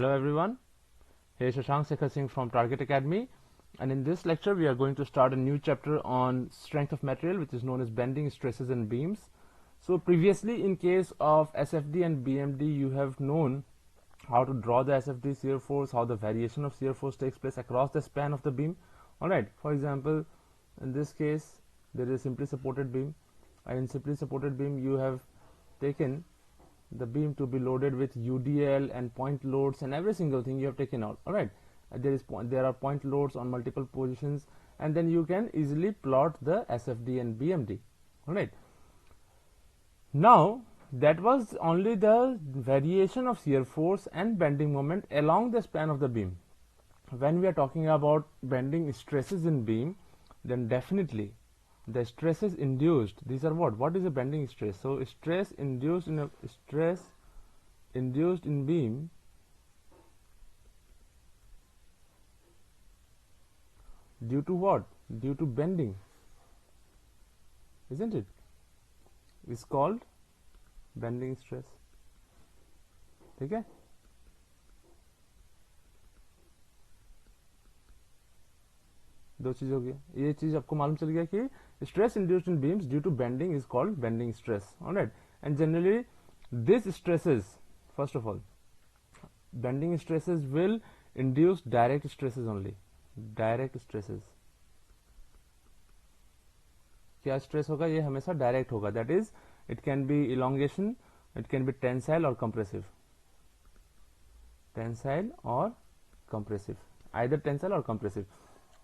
Hello everyone, here is Shashank Sekhar Singh from Target Academy, and in this lecture we are going to start a new chapter on strength of material, which is known as bending, stresses and beams. So previously in case of SFD and BMD you have known how to draw the SFD shear force, how the variation of shear force takes place across the span of the beam. Alright, for example, in this case there is simply supported beam, and in simply supported beam you have taken the beam to be loaded with UDL and point loads, and every single thing you have taken out. All right, there are point loads on multiple positions, and then you can easily plot the SFD and BMD. All right, now that was only the variation of shear force and bending moment along the span of the beam. When we are talking about bending stresses in beam, then definitely the stresses induced, these are what is a bending stress? So stress induced in beam due to what? Due to bending, isn't it? Is called bending stress. ठीक है? दो चीज हो गया, ये चीज आपको मालूम चल गया कि stress induced in beams due to bending is called bending stress. Alright, and generally these stresses, first of all, bending stresses will induce direct stresses only. Direct stresses, क्या स्ट्रेस होगा? ये हमेशा डायरेक्ट होगा. That is it can be elongation, it can be tensile और compressive. Tensile or compressive, either tensile or compressive.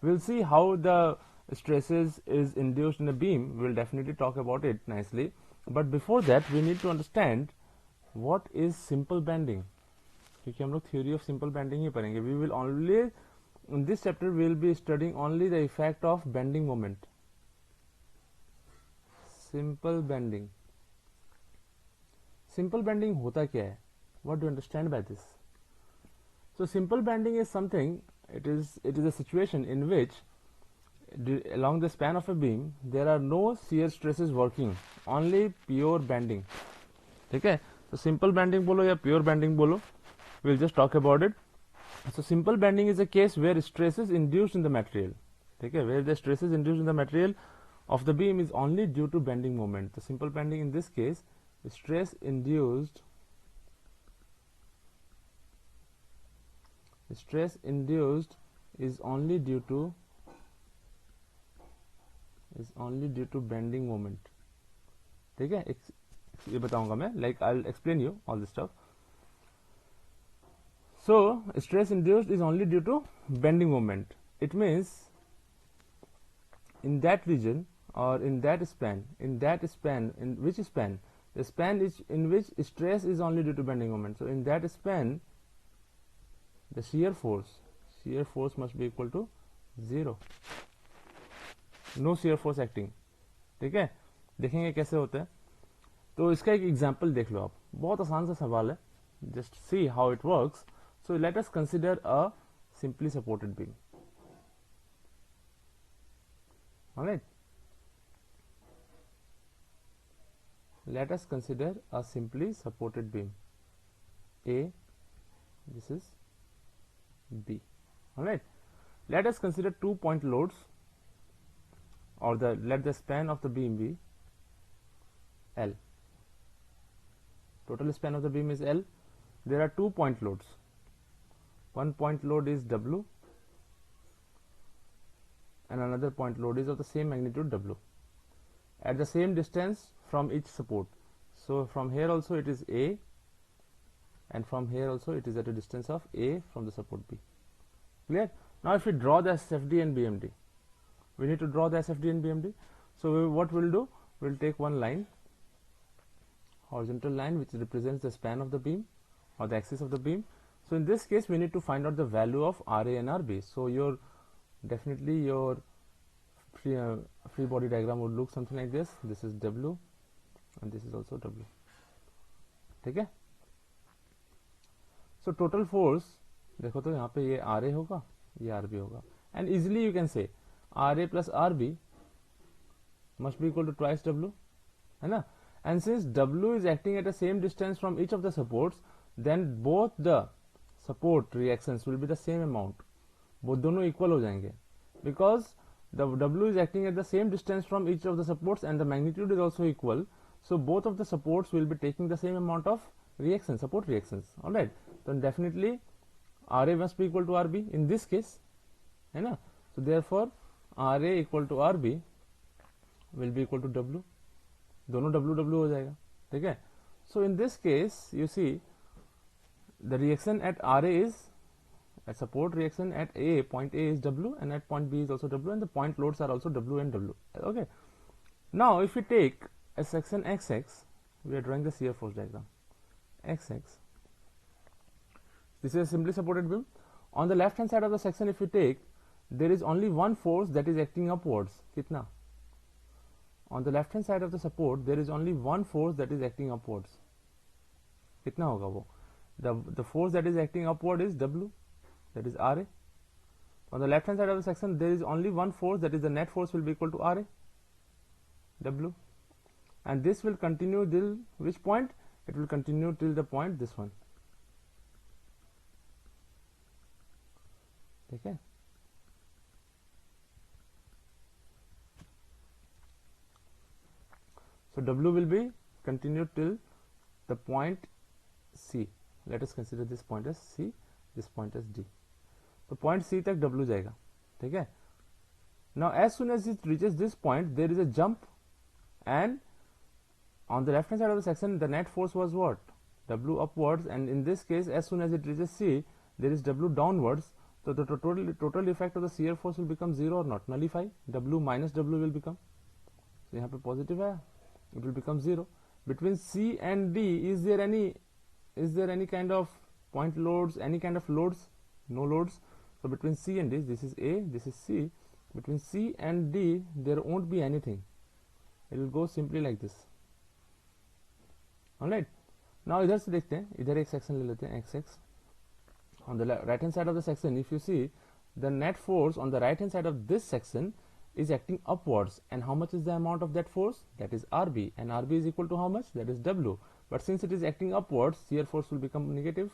We'll see how the stresses is induced in a beam. We'll definitely talk about it nicely, but before that we need to understand what is simple bending, क्योंकि हम लोग theory of simple bending ही पढ़ेंगे. We will only in this chapter we will be studying only the effect of bending moment. Simple bending. Simple bending होता क्या है? What do you understand by this? So simple bending is something, it is a situation in which along the span of a beam there are no shear stresses working, only pure bending. ठीक है? So simple bending बोलो या pure bending बोलो, we'll just talk about it. So simple bending is a case where stress is induced in the material. ठीक है? Where the stress is induced in the material of the beam is only due to bending moment. The simple bending in this case, stress induced is only due to bending moment. ठीक है? ये बताऊंगा मैं, like I'll explain you all this stuff. So stress induced is only due to bending moment. It means in that region or in that span, in which span? The span is in which stress is only due to bending moment. So in that span the shear force must be equal to 0. No shear force acting. ठीक है? देखेंगे कैसे होता है. तो इसका एक example देख लो आप, बहुत आसान सा सवाल है. Just see how it works. So let us consider a simply supported beam. Alright, let us consider a simply supported beam A, this is B. Alright, let us consider 2 point loads, or let the span of the beam be L. Total span of the beam is L. There are 2 point loads. One point load is W and another point load is of the same magnitude W at the same distance from each support. So from here also it is A, and from here also it is at a distance of A from the support B. Clear? Now if we draw the SFD and BMD, we need to draw the SFD and BMD. So what we'll do, we'll take one line, horizontal line, which represents the span of the beam or the axis of the beam. So in this case we need to find out the value of RA and RB. So definitely your free body diagram would look something like this. This is W and this is also W. ठीक है? So total force देखो तो यहाँ पे ये RA होगा, ये RB होगा, and easily you can say RA plus RB must be equal to twice W, है ना? And since W is acting at the same distance from each of the supports, then both the support reactions will be the same amount. वो दोनों equal हो जाएंगे because the W is acting at the same distance from each of the supports and the magnitude is also equal. So both of the supports will be taking the same amount of reaction, support reactions. Alright, then definitely RA must be equal to RB in this case, है ना? So therefore RA equal to RB will be equal to W. दोनों W W हो जाएगा, ठीक है? So in this case you see the reaction at RA is a support reaction at A, point A is W and at point B is also W and the point loads are also W and W. Okay. Now if we take a section XX, we are drawing the shear force diagram. XX. This is a simply supported beam. On the left hand side of the section if we take, there is only one force that is acting upwards. कितना? On the left hand side of the support there is only one force that is acting upwards. कितना होगा वो? The force that is acting upward is W, that is RA. On the left hand side of the section there is only one force, that is the net force will be equal to RA, W, and this will continue till which point? It will continue till the point this one. Okay. So W will be continued till the point C. Let us consider this point as C, this point as D. So point C तक W जाएगा, ठीक है? Now as soon as it reaches this point, there is a jump, and on the left hand side of the section, the net force was what? W upwards, and in this case, as soon as it reaches C, there is W downwards. So the total effect of the shear force will become 0 or not? Nullify. W minus W will become. So यहाँ पे positive है, it will become 0. Between C and D, is there any kind of point loads, any kind of loads? No loads. So between C and D, this is A, this is C. Between C and D, there won't be anything. It will go simply like this. Alright. Now इधर से देखते हैं, इधर एक section ले लेते हैं XX. On the right hand side of the section, if you see, the net force on the right hand side of this section is acting upwards, and how much is the amount of that force? That is RB, and RB is equal to how much? That is W. But since it is acting upwards, shear force will become negative.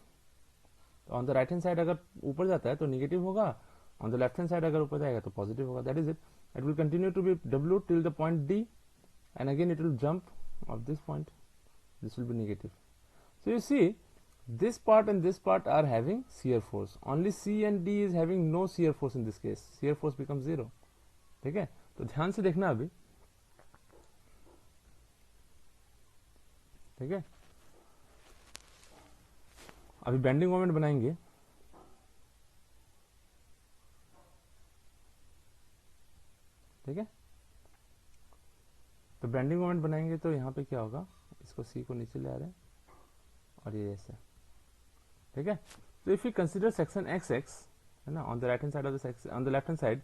On the right hand side अगर ऊपर जाता है तो negative होगा, on the left hand side अगर ऊपर जाएगा तो positive होगा. That is it. It will continue to be W till the point D, and again it will jump of this point. This will be negative. So you see, this part and this part are having shear force. Only C and D is having no shear force in this case. Shear force becomes 0. ठीक है? तो ध्यान से देखना अभी. ठीक है? अभी बेंडिंग मोमेंट बनाएंगे. ठीक है? तो बेंडिंग मोमेंट बनाएंगे तो यहाँ पे क्या होगा? इसको C को नीचे ले आ रहे हैं और ये ऐसे. ठीक है? तो if you consider section XX, है ना, on the right hand side of the section, on the left hand side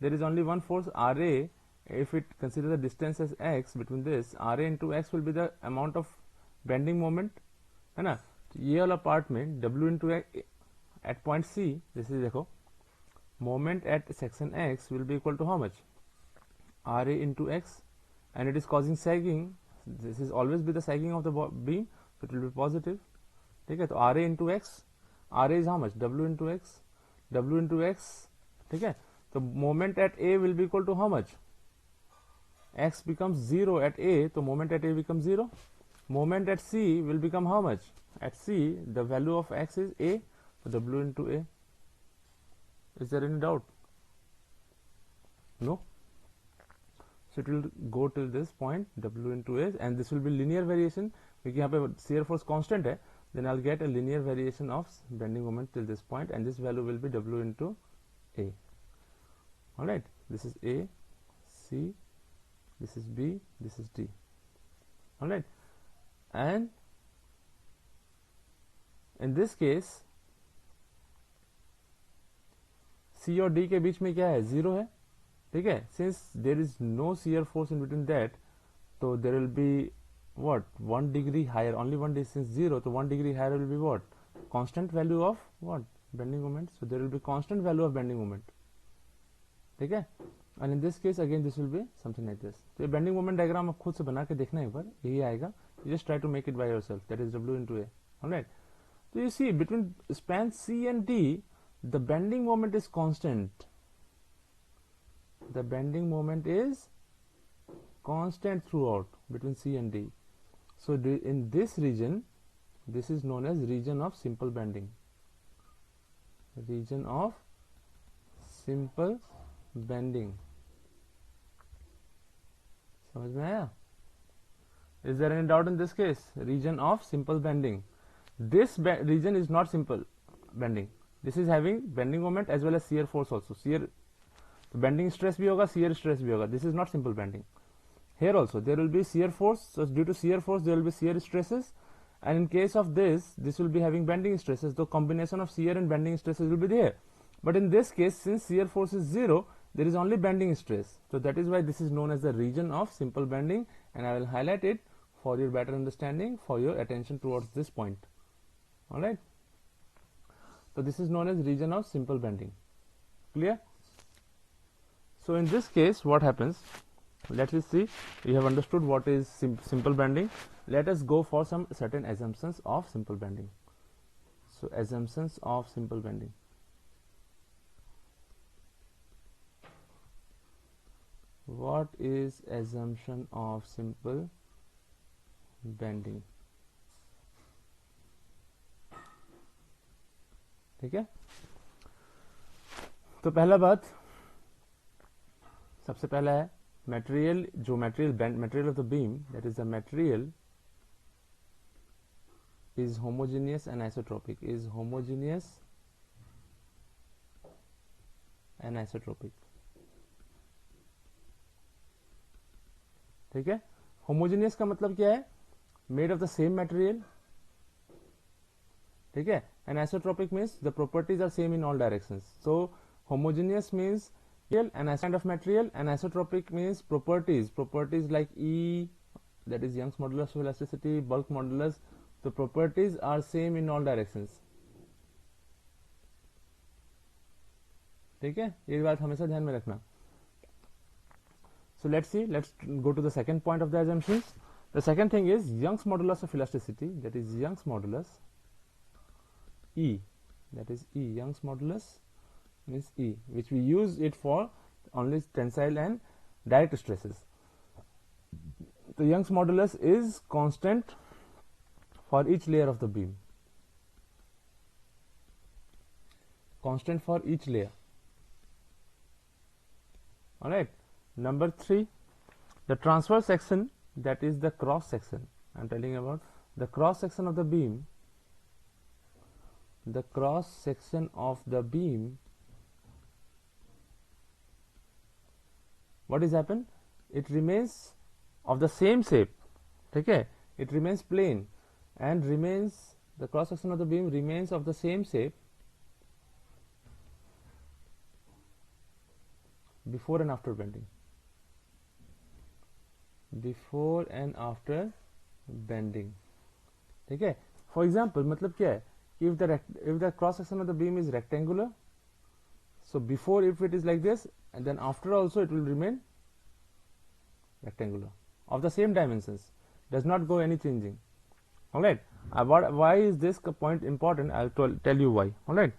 there is only one force RA. If it consider the distance as x between this, RA into x will be the amount of bending moment, है ना. ये वाला part में W into at point C, this is देखो, moment at section X will be equal to how much? RA into x, and it is causing sagging. This is always be the sagging of the beam, so it will be positive. ठीक है? तो RA into x, RA is how much? W into x, W into x. ठीक है? तो moment at A will be equal to how much? X becomes 0 at A, so moment at A becomes 0. Moment at C will become how much? At C, the value of X is A, so W into A. Is there any doubt? No. So it will go till this point, W into A, and this will be linear variation. क्योंकि यहाँ पे shear force constant है, then I'll get a linear variation of bending moment till this point, and this value will be W into A. Alright, this is A, C, this is B, this is D. Alright, and in this case C और D के बीच में क्या है? 0 है. ठीक है? Since there is no shear force in between that, so there will be what? 1 degree higher, only one distance 0, so 1 degree higher will be what? Constant value of what? Bending moment. So there will be constant value of bending moment. ठीक है? And in this case again this will be something like this. तो ये bending moment diagram आप खुद से बना के देखना एक बार, यही आएगा. You just try to make it by yourself. That is W into A. Alright. So you see, between span C and D, the bending moment is constant. The bending moment is constant throughout between C and D. So in this region, this is known as region of simple bending. Region of simple bending. समझ में आया? Is there any doubt in this case? Region of simple bending. This region is not simple bending. This is having bending moment as well as shear force also. Shear, bending stress भी होगा, shear stress भी होगा. This is not simple bending. Here also there will be shear force. So due to shear force there will be shear stresses, and in case of this will be having bending stresses. The combination of shear and bending stresses will be there. But in this case, since shear force is 0, there is only bending stress. So that is why this is known as the region of simple bending, and I will highlight it for your better understanding, for your attention towards this point. Alright. So this is known as region of simple bending. Clear? So in this case, what happens? Let us see. We have understood what is simple bending. Let us go for some certain assumptions of simple bending. So assumptions of simple bending. What is assumption of simple bending? ठीक है? तो पहला बात, सबसे पहला है material, जो material of the beam, that is the material is homogeneous and isotropic. Is homogeneous and isotropic. ठीक है? homogeneous का मतलब क्या है? made of the same material. ठीक है? and isotropic means the properties are same in all directions. So homogeneous means and a kind of material, and isotropic means properties like E, that is Young's modulus of elasticity, bulk modulus. The properties are same in all directions. ठीक है? ये बात हमेशा ध्यान में रखना. So let's go to the second point of the assumptions. The second thing is Young's modulus of elasticity, that is Young's modulus E, that is E, Young's modulus means E, which we use it for only tensile and direct stresses. The Young's modulus is constant for each layer of the beam. Constant for each layer. Alright. Number 3, the transverse section, that is the cross section. I am telling about the cross section of the beam. The cross section of the beam, what is happened? It remains of the same shape. Okay, it remains plane and remains, the cross section of the beam remains of the same shape before and after bending. Before and after bending. Okay, for example, मतलब क्या है? If the cross section of the beam is rectangular, so before if it is like this, and then after also it will remain rectangular of the same dimensions, does not go any changing. Alright, why is this point important? I'll tell you why. Alright,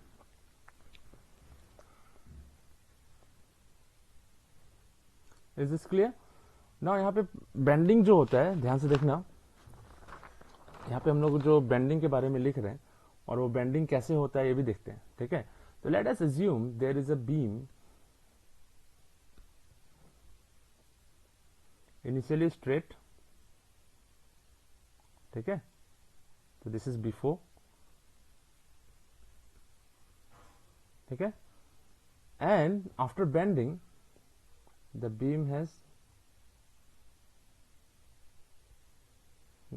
is this clear? Now यहाँ पे bending जो होता है, ध्यान से देखना, यहाँ पे हम लोग जो bending के बारे में लिख रहे हैं और वो बेंडिंग कैसे होता है ये भी देखते हैं. ठीक है? तो let us assume there is a beam initially straight. ठीक है? तो दिस इज बिफोर. ठीक है? And after bending the beam has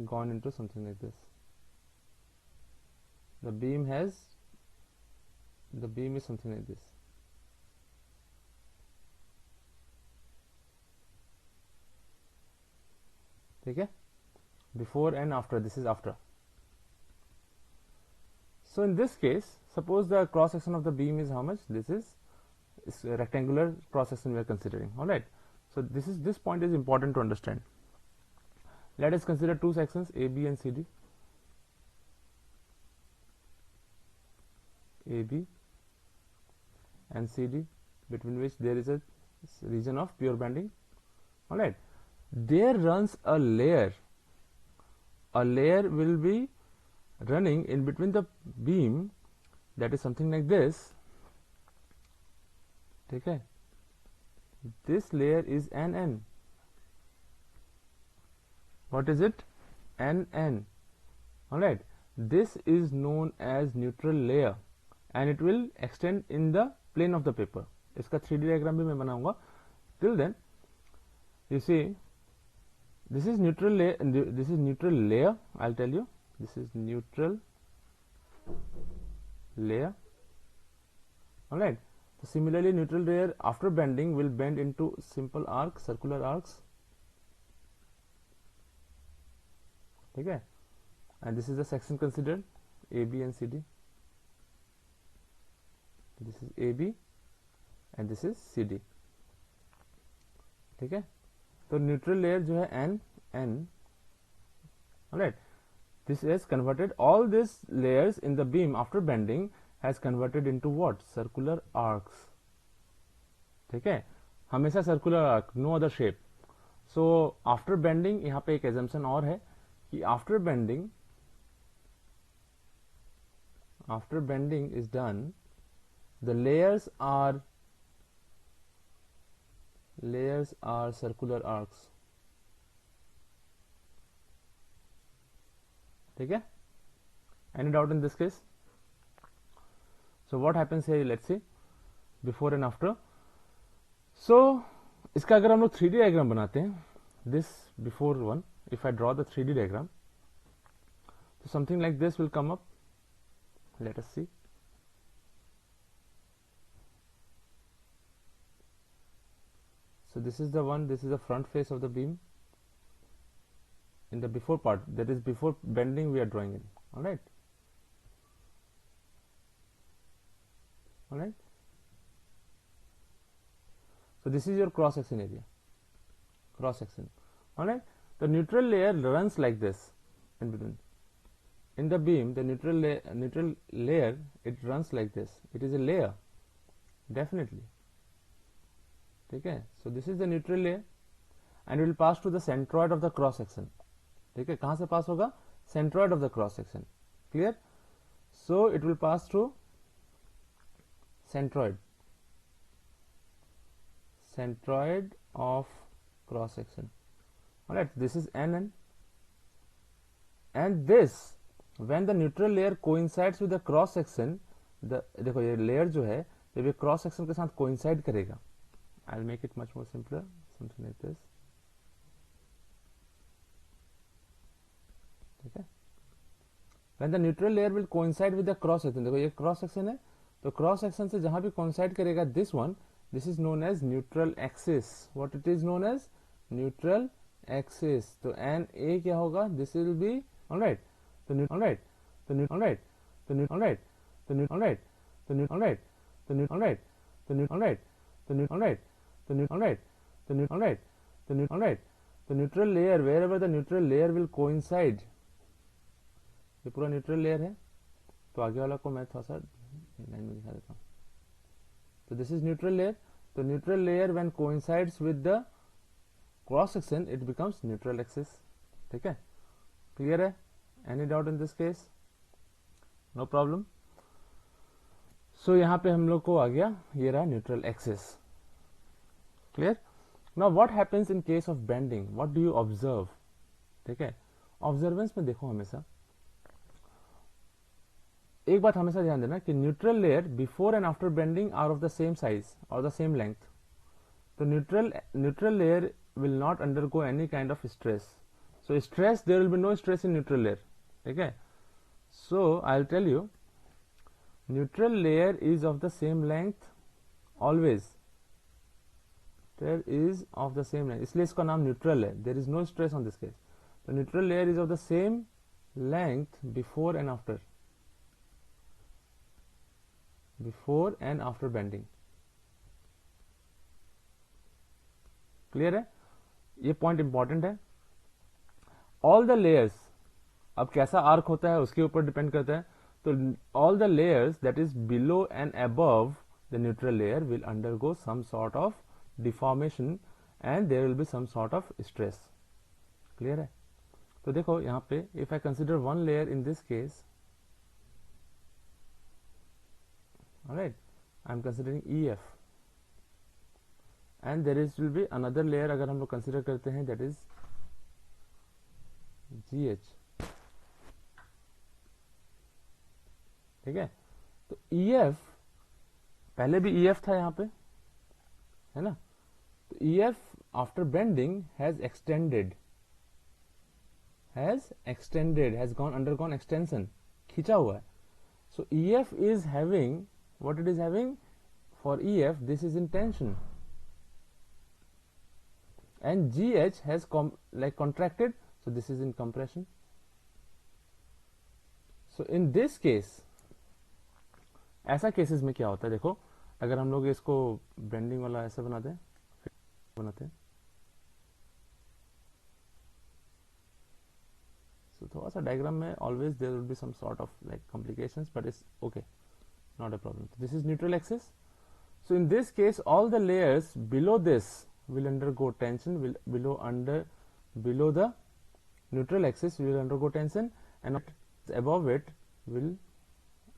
gone into something like this. The beam is something like this. ठीक है? Before and after, this is after. So in this case, suppose the cross section of the beam is how much? This is a rectangular cross section we are considering. All right. So this point is important to understand. Let us consider two sections, AB and CD. AB and CD, between which there is a region of pure bending. All right, there runs a layer. A layer will be running in between the beam, that is something like this. Okay, this layer is NN. What is it? NN. All right, this is known as neutral layer and it will extend in the plane of the paper. इसका 3D diagram भी मैं बनाऊंगा. Till then, you see, this is neutral layer. This is neutral layer. I'll tell you. This is neutral layer. All right. So similarly, neutral layer after bending will bend into simple arcs, circular arcs. Okay. And this is the section considered, AB and CD. This is AB and this is CD. ठीक है, तो neutral layer जो है N. Alright, this is converted. All these layers in the beam after bending has converted into what? Circular arcs. ठीक है, हमेशा circular arc, no other shape. So after bending, यहाँ पे एक assumption और है कि after bending is done, the layers are circular arcs. ठीक है, any doubt in this case? So what happens here, let's see, before and after. So इसका अगर हम लोग 3D diagram बनाते हैं, this before one, if I draw the 3D diagram, so something like this will come up. Let us see. So this is the one, this is the front face of the beam. In the before part, that is before bending, we are drawing it. All right. All right. So this is your cross section area. Cross section. All right. The neutral layer runs like this in between. In the beam, the neutral layer, it runs like this. It is a layer, definitely. Okay, so this is the neutral layer and it will pass to the centroid of the cross section. Okay, कहाँ से pass होगा? Centroid of the cross section. Clear? So it will pass through centroid of cross section. All right, this is NN, and this, when the neutral layer coincides with the cross section, देखो ये layer जो है जब ये cross section के साथ coincide करेगा, I'll make it much more simpler, something like this. ठीक है, when the neutral layer will coincide with the cross section, देखो ये cross section है, तो cross section से जहां भी coincide करेगा this one, this is known as neutral axis. What it is known as? Neutral axis. तो NA क्या होगा? This will be, all right. The neutral layer wherever the neutral layer will coincide, ये पूरा neutral layer है, तो आगे वाला को मैं थोड़ा सा लाइन में दिखा देता हूँ. तो this is neutral layer. तो neutral layer when coincides with the cross section, it becomes neutral axis. ठीक है, clear है? Any doubt in this case? No problem. So यहाँ पे हम लोग को आ गया, ये रहा neutral axis. Clear? Now what happens in case of bending? What do you observe? ठीक है, observance में देखो हमेशा एक बात हमेशा ध्यान देना कि neutral layer before and after bending are of the same size और द सेम लेंथ. तो neutral layer will not undergo any kind of stress. So stress, there will be no stress in neutral layer. ठीक है, so I will tell you, neutral layer is of the same length always. There is of the same length, इसलिए इसका नाम neutral है. There is no stress on this case. The neutral layer is of the same length before and after. Before and after bending. Clear है? ये point important है. All the layers, अब कैसा arc होता है उसके ऊपर डिपेंड करता है. So all the layers that is below and above the neutral layer will undergo some sort of deformation and there will be some sort of stress. Clear है? तो देखो यहाँ पे if I consider one layer in this case, alright, I am considering EF and there is will be another layer अगर हम लोग consider करते हैं that is GH. ठीक है, तो EF पहले भी EF था यहाँ पे, है ना? तो EF after bending has undergone extension, खींचा हुआ है. So EF is having what it is having for EF, this is in tension, and GH has contracted, so this is in compression. So in this case, ऐसा cases में क्या होता है, देखो अगर हम लोग इसको बेंडिंग वाला ऐसा बनाते हैं, so थोड़ा सा डायग्राम में always there will be some sort of like complications, but it's okay, not a problem. This is neutral axis. So in this case all the layers below this will undergo tension, below the neutral axis will undergo tension, and above it will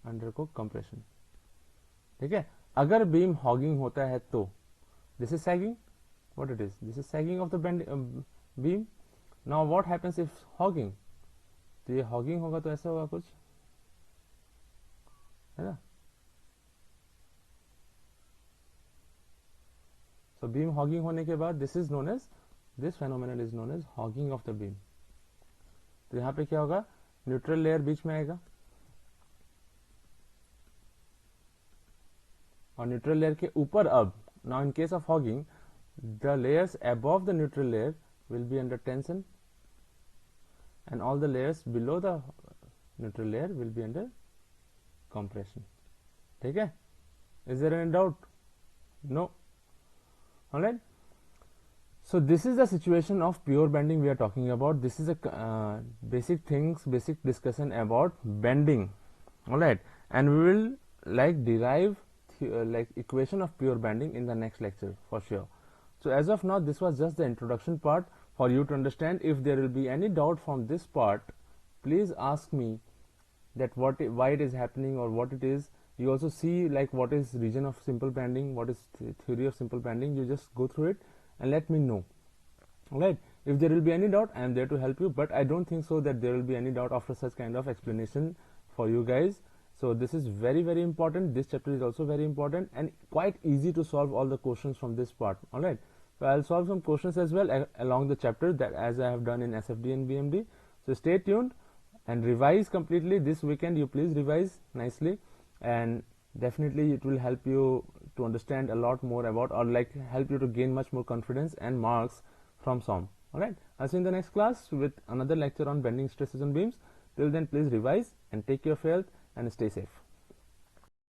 undergo compression. ठीक है, अगर beam hugging होता है तो this is sagging, what it is, this is sagging of the beam. Now what happens if hugging, तो ये hugging होगा तो ऐसा होगा कुछ, है ना? सो बीम हॉगिंग होने के बाद this phenomenon is known as hogging of the beam. तो यहाँ पे क्या होगा, न्यूट्रल लेयर बीच में आएगा और न्यूट्रल लेयर के ऊपर अब, now in case of hugging the layers above the neutral layer will be under tension and all the layers below the neutral layer will be under compression. ठीक है, is there any doubt? No. All right, so this is the situation of pure bending we are talking about. This is a basic discussion about bending. All right, and we will like derive like equation of pure bending in the next lecture for sure. So as of now this was just the introduction part for you to understand. If there will be any doubt from this part, please ask me that why it is happening or what it is. You also see like what is region of simple bending, what is theory of simple bending. You just go through it and let me know. All right, if there will be any doubt, I am there to help you, but I don't think so that there will be any doubt after such kind of explanation for you guys. So this is very important. This chapter is also very important and quite easy to solve all the questions from this part. All right, so I'll solve some questions as well along the chapter, that as I have done in SFD and BMD. So stay tuned and revise completely this weekend. You please revise nicely, and definitely it will help you to understand a lot more about, or like help you to gain much more confidence and marks from SOM. All right, I'll see you in the next class with another lecture on bending, stresses and beams. Till then, please revise and take care of your health and stay safe.